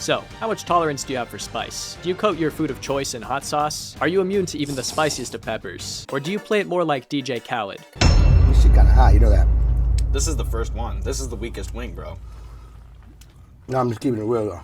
So, how much tolerance do you have for spice? Do you coat your food of choice in hot sauce? Are you immune to even the spiciest of peppers? Or do you play it more like DJ Khaled? This shit kinda hot, you know that. This is the first one. This is the weakest wing, bro. No, I'm just keeping it real though.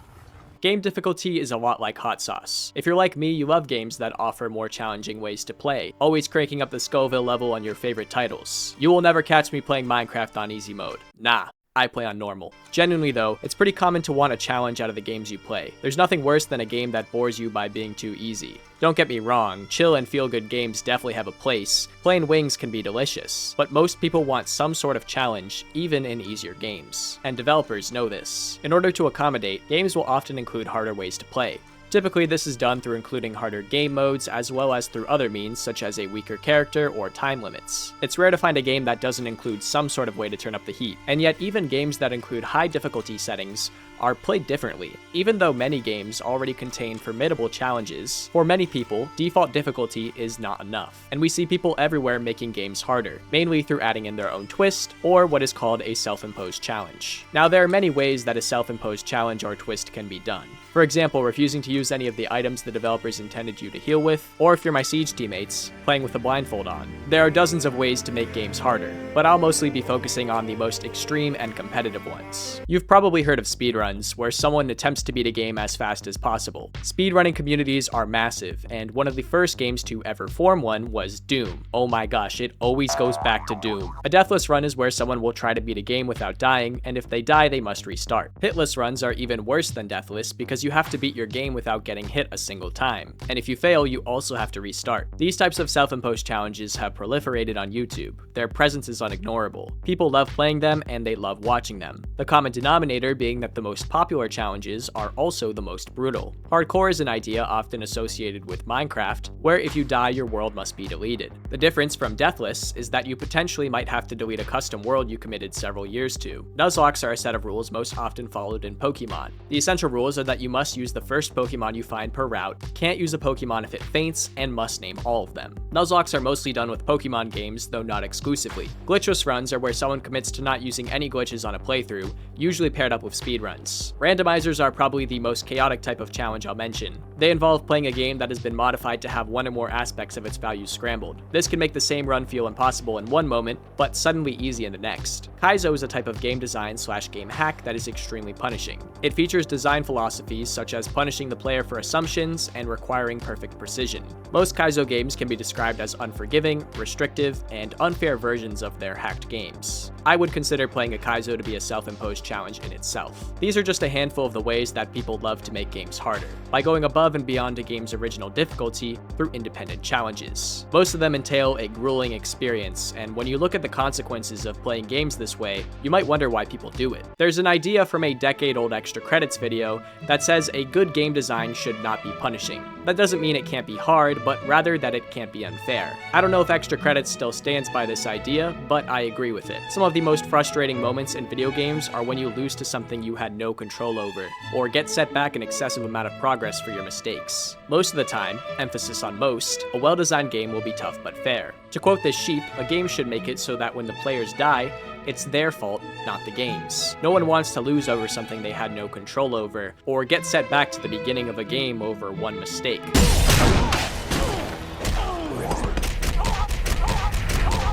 Game difficulty is a lot like hot sauce. If you're like me, you love games that offer more challenging ways to play, always cranking up the Scoville level on your favorite titles. You will never catch me playing Minecraft on easy mode. Nah. I play on normal. Genuinely though, it's pretty common to want a challenge out of the games you play. There's nothing worse than a game that bores you by being too easy. Don't get me wrong, chill and feel-good games definitely have a place. Plain wings can be delicious, but most people want some sort of challenge, even in easier games. And developers know this. In order to accommodate, games will often include harder ways to play. Typically, this is done through including harder game modes as well as through other means such as a weaker character or time limits. It's rare to find a game that doesn't include some sort of way to turn up the heat, and yet even games that include high difficulty settings are played differently. Even though many games already contain formidable challenges, for many people, default difficulty is not enough. And we see people everywhere making games harder, mainly through adding in their own twist, or what is called a self-imposed challenge. Now, there are many ways that a self-imposed challenge or twist can be done. For example, refusing to use any of the items the developers intended you to heal with, or if you're my Siege teammates, playing with a blindfold on. There are dozens of ways to make games harder, but I'll mostly be focusing on the most extreme and competitive ones. You've probably heard of speedruns, where someone attempts to beat a game as fast as possible. Speedrunning communities are massive, and one of the first games to ever form one was Doom. Oh my gosh, it always goes back to Doom. A deathless run is where someone will try to beat a game without dying, and if they die, they must restart. Hitless runs are even worse than deathless because you have to beat your game without getting hit a single time. And if you fail, you also have to restart. These types of self-imposed challenges have proliferated on YouTube. Their presence is unignorable. People love playing them, and they love watching them. The common denominator being that the most popular challenges are also the most brutal. Hardcore is an idea often associated with Minecraft, where if you die, your world must be deleted. The difference from deathless is that you potentially might have to delete a custom world you committed several years to. Nuzlocks are a set of rules most often followed in Pokemon. The essential rules are that you must use the first Pokemon you find per route, can't use a Pokemon if it faints, and must name all of them. Nuzlocks are mostly done with Pokemon games, though not exclusively. Glitchless runs are where someone commits to not using any glitches on a playthrough, usually paired up with speedruns. Randomizers are probably the most chaotic type of challenge I'll mention. They involve playing a game that has been modified to have one or more aspects of its values scrambled. This can make the same run feel impossible in one moment, but suddenly easy in the next. Kaizo is a type of game design / game hack that is extremely punishing. It features design philosophies such as punishing the player for assumptions and requiring perfect precision. Most Kaizo games can be described as unforgiving, restrictive, and unfair versions of their hacked games. I would consider playing a Kaizo to be a self-imposed challenge in itself. These are just a handful of the ways that people love to make games harder, by going above and beyond a game's original difficulty through independent challenges. Most of them entail a grueling experience, and when you look at the consequences of playing games this way, you might wonder why people do it. There's an idea from a decade-old extra credits video that says a good game design should not be punishing. That doesn't mean it can't be hard, but rather that it can't be unfair. I don't know if extra credits still stands by this idea, but I agree with it. Some of the most frustrating moments in video games are when you lose to something you had no control over, or get set back an excessive amount of progress for your mistakes. Most of the time, emphasis on most, a well-designed game will be tough but fair. To quote this sheep, a game should make it so that when the players die, it's their fault, not the game's. No one wants to lose over something they had no control over, or get set back to the beginning of a game over one mistake.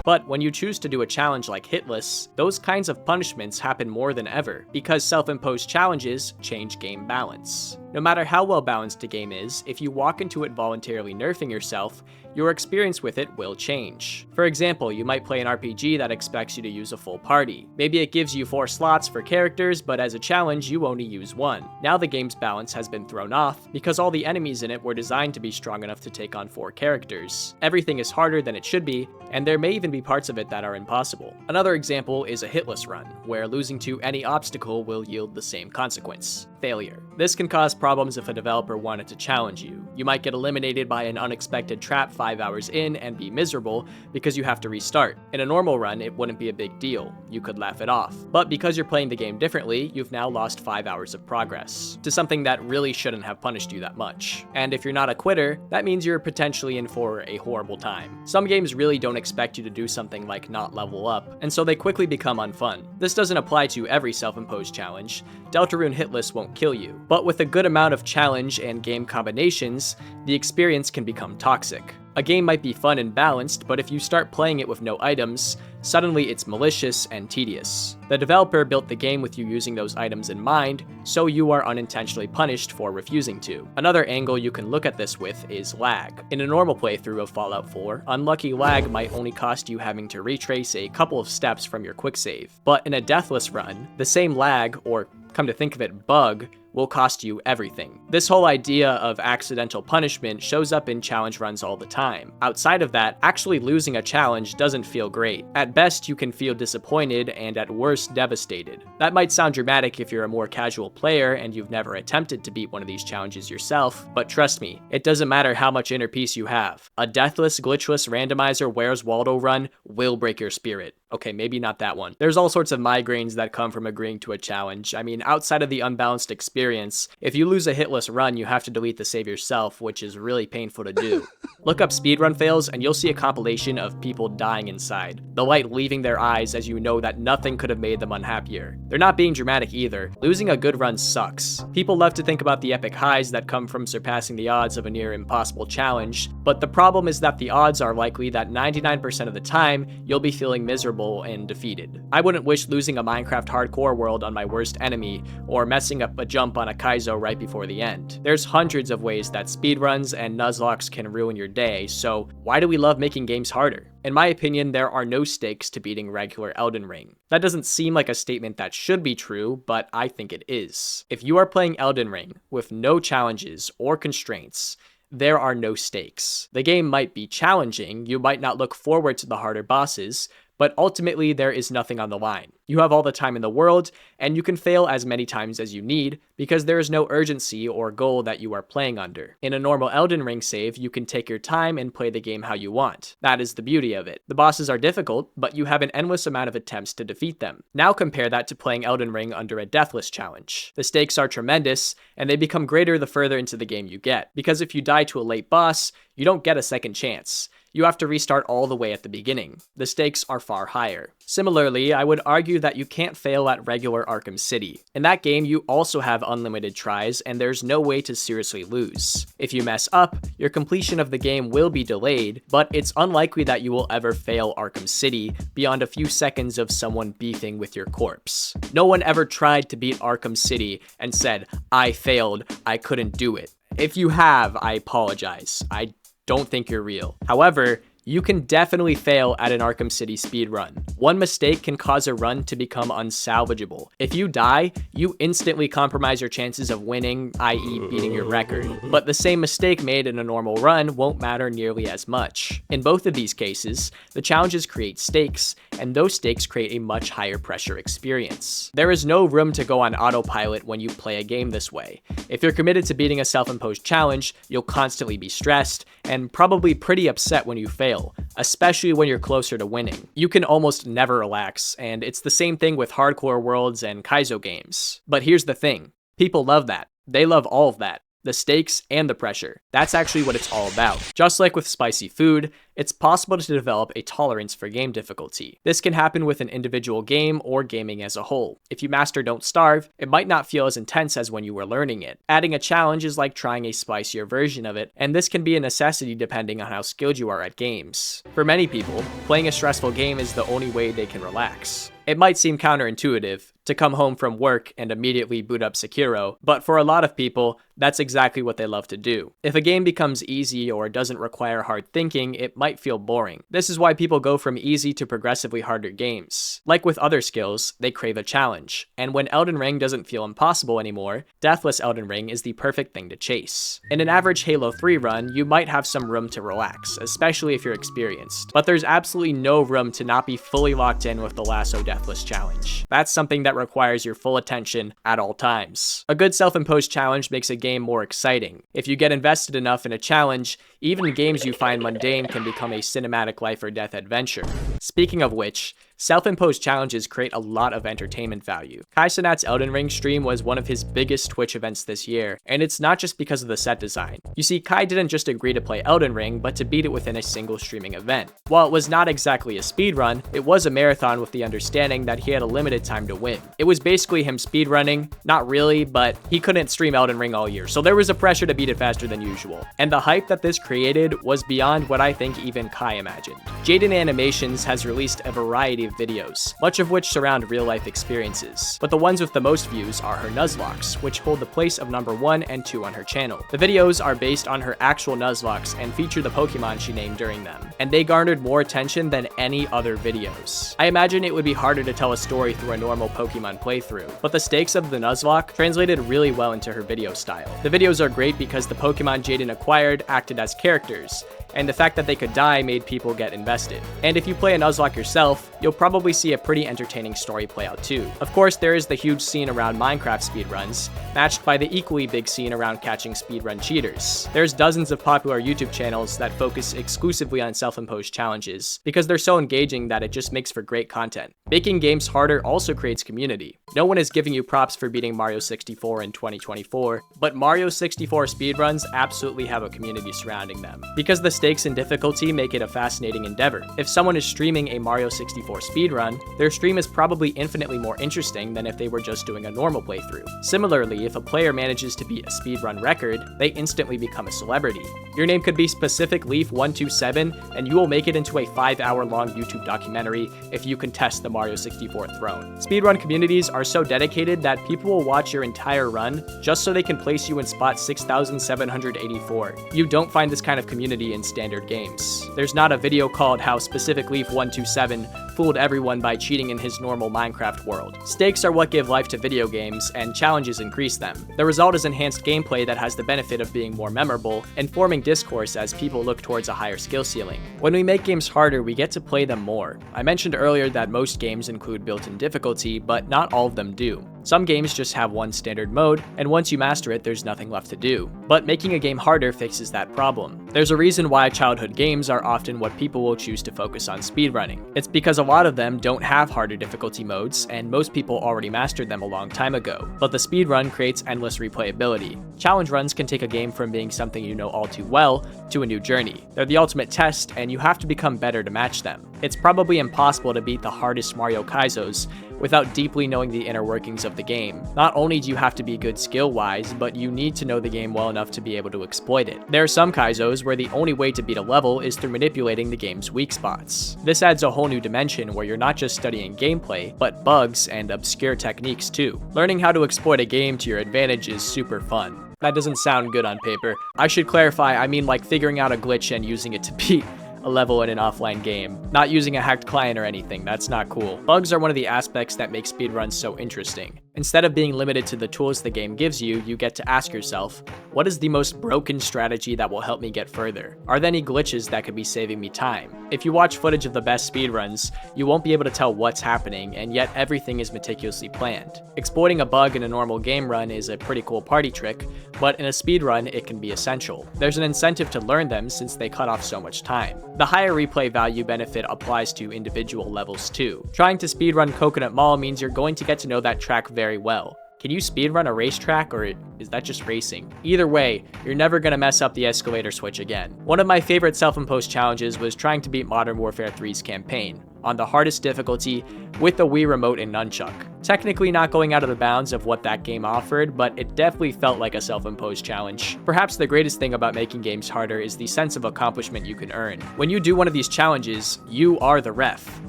But when you choose to do a challenge like Hitless, those kinds of punishments happen more than ever, because self-imposed challenges change game balance. No matter how well balanced a game is, if you walk into it voluntarily nerfing yourself, your experience with it will change. For example, you might play an RPG that expects you to use a full party. Maybe it gives you 4 slots for characters, but as a challenge, you only use 1. Now the game's balance has been thrown off, because all the enemies in it were designed to be strong enough to take on 4 characters. Everything is harder than it should be, and there may even be parts of it that are impossible. Another example is a hitless run, where losing to any obstacle will yield the same consequence: failure. This can cause problems if a developer wanted to challenge you. You might get eliminated by an unexpected trap 5 hours in and be miserable because you have to restart. In a normal run, it wouldn't be a big deal. You could laugh it off. But because you're playing the game differently, you've now lost 5 hours of progress to something that really shouldn't have punished you that much. And if you're not a quitter, that means you're potentially in for a horrible time. Some games really don't expect you to do something like not level up, and so they quickly become unfun. This doesn't apply to every self-imposed challenge. Deltarune hitless won't kill you, but with a good amount of challenge and game combinations, the experience can become toxic. A game might be fun and balanced, but if you start playing it with no items, suddenly it's malicious and tedious. The developer built the game with you using those items in mind, so you are unintentionally punished for refusing to. Another angle you can look at this with is lag. In a normal playthrough of Fallout 4, unlucky lag might only cost you having to retrace a couple of steps from your quick save. But in a deathless run, the same lag, or come to think of it, bug, will cost you everything. This whole idea of accidental punishment shows up in challenge runs all the time. Outside of that, actually losing a challenge doesn't feel great. At best, you can feel disappointed, and at worst, devastated. That might sound dramatic if you're a more casual player and you've never attempted to beat one of these challenges yourself, but trust me, it doesn't matter how much inner peace you have. A deathless, glitchless randomizer Where's Waldo run will break your spirit. Okay, maybe not that one. There's all sorts of migraines that come from agreeing to a challenge. I mean, outside of the unbalanced experience, if you lose a hitless run, you have to delete the save yourself, which is really painful to do. Look up speedrun fails and you'll see a compilation of people dying inside, the light leaving their eyes as you know that nothing could have made them unhappier. They're not being dramatic either. Losing a good run sucks. People love to think about the epic highs that come from surpassing the odds of a near impossible challenge, but the problem is that the odds are likely that 99% of the time, you'll be feeling miserable and defeated. I wouldn't wish losing a Minecraft hardcore world on my worst enemy, or messing up a jump on a Kaizo right before the end. There's hundreds of ways that speedruns and nuzlocks can ruin your day, so why do we love making games harder? In my opinion, there are no stakes to beating regular Elden Ring. That doesn't seem like a statement that should be true, but I think it is. If you are playing Elden Ring with no challenges or constraints, there are no stakes. The game might be challenging, you might not look forward to the harder bosses, but ultimately there is nothing on the line. You have all the time in the world, and you can fail as many times as you need, because there is no urgency or goal that you are playing under. In a normal Elden Ring save, you can take your time and play the game how you want. That is the beauty of it. The bosses are difficult, but you have an endless amount of attempts to defeat them. Now compare that to playing Elden Ring under a deathless challenge. The stakes are tremendous, and they become greater the further into the game you get, because if you die to a late boss, you don't get a second chance. You have to restart all the way at the beginning. The stakes are far higher. Similarly, I would argue that you can't fail at regular Arkham City. In that game, you also have unlimited tries, and there's no way to seriously lose. If you mess up, your completion of the game will be delayed, but it's unlikely that you will ever fail Arkham City beyond a few seconds of someone beefing with your corpse. No one ever tried to beat Arkham City and said, "I failed, I couldn't do it." If you have, I apologize. I don't think you're real. However, you can definitely fail at an Arkham City speedrun. One mistake can cause a run to become unsalvageable. If you die, you instantly compromise your chances of winning, i.e. beating your record. But the same mistake made in a normal run won't matter nearly as much. In both of these cases, the challenges create stakes, and those stakes create a much higher pressure experience. There is no room to go on autopilot when you play a game this way. If you're committed to beating a self-imposed challenge, you'll constantly be stressed, and probably pretty upset when you fail, especially when you're closer to winning. You can almost never relax, and it's the same thing with hardcore worlds and Kaizo games. But here's the thing, people love that. They love all of that. The stakes and the pressure. That's actually what it's all about. Just like with spicy food, it's possible to develop a tolerance for game difficulty. This can happen with an individual game or gaming as a whole. If you master Don't Starve, it might not feel as intense as when you were learning it. Adding a challenge is like trying a spicier version of it, and this can be a necessity depending on how skilled you are at games. For many people, playing a stressful game is the only way they can relax. It might seem counterintuitive to come home from work and immediately boot up Sekiro, but for a lot of people, that's exactly what they love to do. If a game becomes easy or doesn't require hard thinking, it might feel boring. This is why people go from easy to progressively harder games. Like with other skills, they crave a challenge, and when Elden Ring doesn't feel impossible anymore, deathless Elden Ring is the perfect thing to chase. In an average Halo 3 run, you might have some room to relax, especially if you're experienced, but there's absolutely no room to not be fully locked in with the Lasso Deathless challenge. That's something that that requires your full attention at all times. A good self-imposed challenge makes a game more exciting. If you get invested enough in a challenge, even games you find mundane can become a cinematic life or death adventure. Speaking of which, self-imposed challenges create a lot of entertainment value. Kai Cenat's Elden Ring stream was one of his biggest Twitch events this year, and it's not just because of the set design. You see, Kai didn't just agree to play Elden Ring, but to beat it within a single streaming event. While it was not exactly a speedrun, it was a marathon with the understanding that he had a limited time to win. It was basically him speedrunning, not really, but he couldn't stream Elden Ring all year, so there was a pressure to beat it faster than usual. And the hype that this created was beyond what I think even Kai imagined. Jaden Animations has released a variety of videos, much of which surround real-life experiences, but the ones with the most views are her Nuzlocks, which hold the place of number 1 and 2 on her channel. The videos are based on her actual Nuzlocks and feature the Pokemon she named during them, and they garnered more attention than any other videos. I imagine it would be harder to tell a story through a normal Pokemon playthrough, but the stakes of the Nuzlocke translated really well into her video style. The videos are great because the Pokemon Jaden acquired acted as characters, and the fact that they could die made people get invested. And if you play a Nuzlocke yourself, you'll probably see a pretty entertaining story play out too. Of course, there is the huge scene around Minecraft speedruns, matched by the equally big scene around catching speedrun cheaters. There's dozens of popular YouTube channels that focus exclusively on self-imposed challenges, because they're so engaging that it just makes for great content. Making games harder also creates community. No one is giving you props for beating Mario 64 in 2024, but Mario 64 speedruns absolutely have a community surrounding them, because the stakes and difficulty make it a fascinating endeavor. If someone is streaming a Mario 64 speedrun, their stream is probably infinitely more interesting than if they were just doing a normal playthrough. Similarly, if a player manages to beat a speedrun record, they instantly become a celebrity. Your name could be Specific Leaf 127, and you will make it into a 5-hour-long YouTube documentary if you contest the Mario 64 throne. Speedrun communities are so dedicated that people will watch your entire run just so they can place you in spot 6,784. You don't find this kind of community in standard games. There's not a video called How Specific Leaf 127 fooled everyone by cheating in his normal Minecraft world. Stakes are what give life to video games, and challenges increase them. The result is enhanced gameplay that has the benefit of being more memorable and forming discourse as people look towards a higher skill ceiling. When we make games harder, we get to play them more. I mentioned earlier that most games include built-in difficulty, but not all of them do. Some games just have one standard mode, and once you master it, there's nothing left to do. But making a game harder fixes that problem. There's a reason why childhood games are often what people will choose to focus on speedrunning. It's because a lot of them don't have harder difficulty modes, and most people already mastered them a long time ago. But the speedrun creates endless replayability. Challenge runs can take a game from being something you know all too well to a new journey. They're the ultimate test, and you have to become better to match them. It's probably impossible to beat the hardest Mario Kaizos without deeply knowing the inner workings of the game. Not only do you have to be good skill-wise, but you need to know the game well enough to be able to exploit it. There are some Kaizos where the only way to beat a level is through manipulating the game's weak spots. This adds a whole new dimension where you're not just studying gameplay, but bugs and obscure techniques too. Learning how to exploit a game to your advantage is super fun. That doesn't sound good on paper. I should clarify, I mean like figuring out a glitch and using it to beat a level in an offline game, not using a hacked client or anything. That's not cool. Bugs are one of the aspects that make speedruns so interesting. Instead of being limited to the tools the game gives you, you get to ask yourself, what is the most broken strategy that will help me get further? Are there any glitches that could be saving me time? If you watch footage of the best speedruns, you won't be able to tell what's happening, and yet everything is meticulously planned. Exploiting a bug in a normal game run is a pretty cool party trick, but in a speedrun it can be essential. There's an incentive to learn them since they cut off so much time. The higher replay value benefit applies to individual levels too. Trying to speedrun Coconut Mall means you're going to get to know that track very well. Can you speedrun a racetrack, or is that just racing? Either way, you're never gonna mess up the escalator switch again. One of my favorite self-imposed challenges was trying to beat Modern Warfare 3's campaign on the hardest difficulty with the Wii Remote and Nunchuck. Technically not going out of the bounds of what that game offered, but it definitely felt like a self-imposed challenge. Perhaps the greatest thing about making games harder is the sense of accomplishment you can earn. When you do one of these challenges, you are the ref.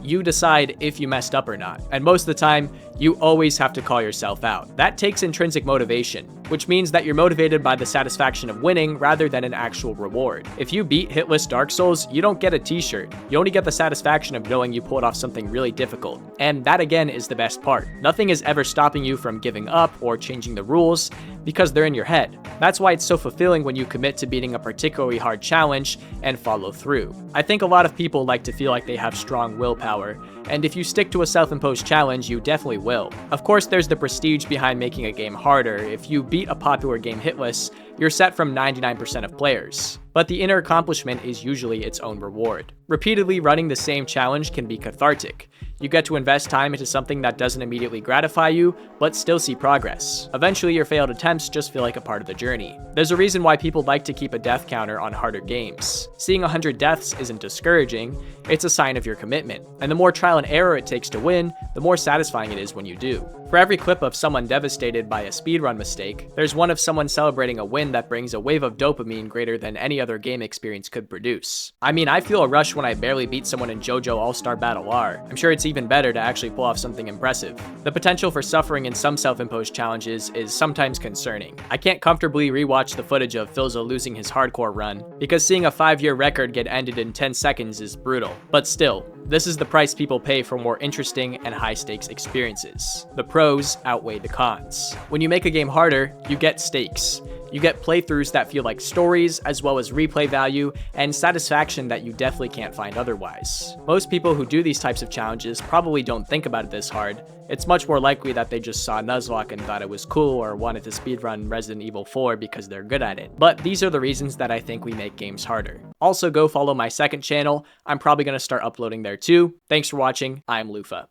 You decide if you messed up or not, and most of the time, you always have to call yourself out. That takes intrinsic motivation. which means that you're motivated by the satisfaction of winning rather than an actual reward. If you beat hitless Dark Souls, you don't get a t-shirt. You only get the satisfaction of knowing you pulled off something really difficult. And that again is the best part. Nothing is ever stopping you from giving up or changing the rules because they're in your head. That's why it's so fulfilling when you commit to beating a particularly hard challenge and follow through. I think a lot of people like to feel like they have strong willpower, and if you stick to a self-imposed challenge, you definitely will. Of course, there's the prestige behind making a game harder. If you beat a popular game hitless, you're set from 99% of players. But the inner accomplishment is usually its own reward. Repeatedly running the same challenge can be cathartic. You get to invest time into something that doesn't immediately gratify you, but still see progress. Eventually, your failed attempts just feel like a part of the journey. There's a reason why people like to keep a death counter on harder games. Seeing 100 deaths isn't discouraging, it's a sign of your commitment. And the more trial and error it takes to win, the more satisfying it is when you do. For every clip of someone devastated by a speedrun mistake, there's one of someone celebrating a win that brings a wave of dopamine greater than any other game experience could produce. I mean, I feel a rush when I barely beat someone in JoJo All-Star Battle R. I'm sure it's even better to actually pull off something impressive. The potential for suffering in some self-imposed challenges is sometimes concerning. I can't comfortably rewatch the footage of Philza losing his hardcore run, because seeing a 5-year record get ended in 10 seconds is brutal. But still, this is the price people pay for more interesting and high-stakes experiences. The pros outweigh the cons. When you make a game harder, you get stakes. You get playthroughs that feel like stories, as well as replay value and satisfaction that you definitely can't find otherwise. Most people who do these types of challenges probably don't think about it this hard. It's much more likely that they just saw Nuzlocke and thought it was cool or wanted to speedrun Resident Evil 4 because they're good at it. But these are the reasons that I think we make games harder. Also, go follow my second channel. I'm probably going to start uploading there too. Thanks for watching. I'm Lufa.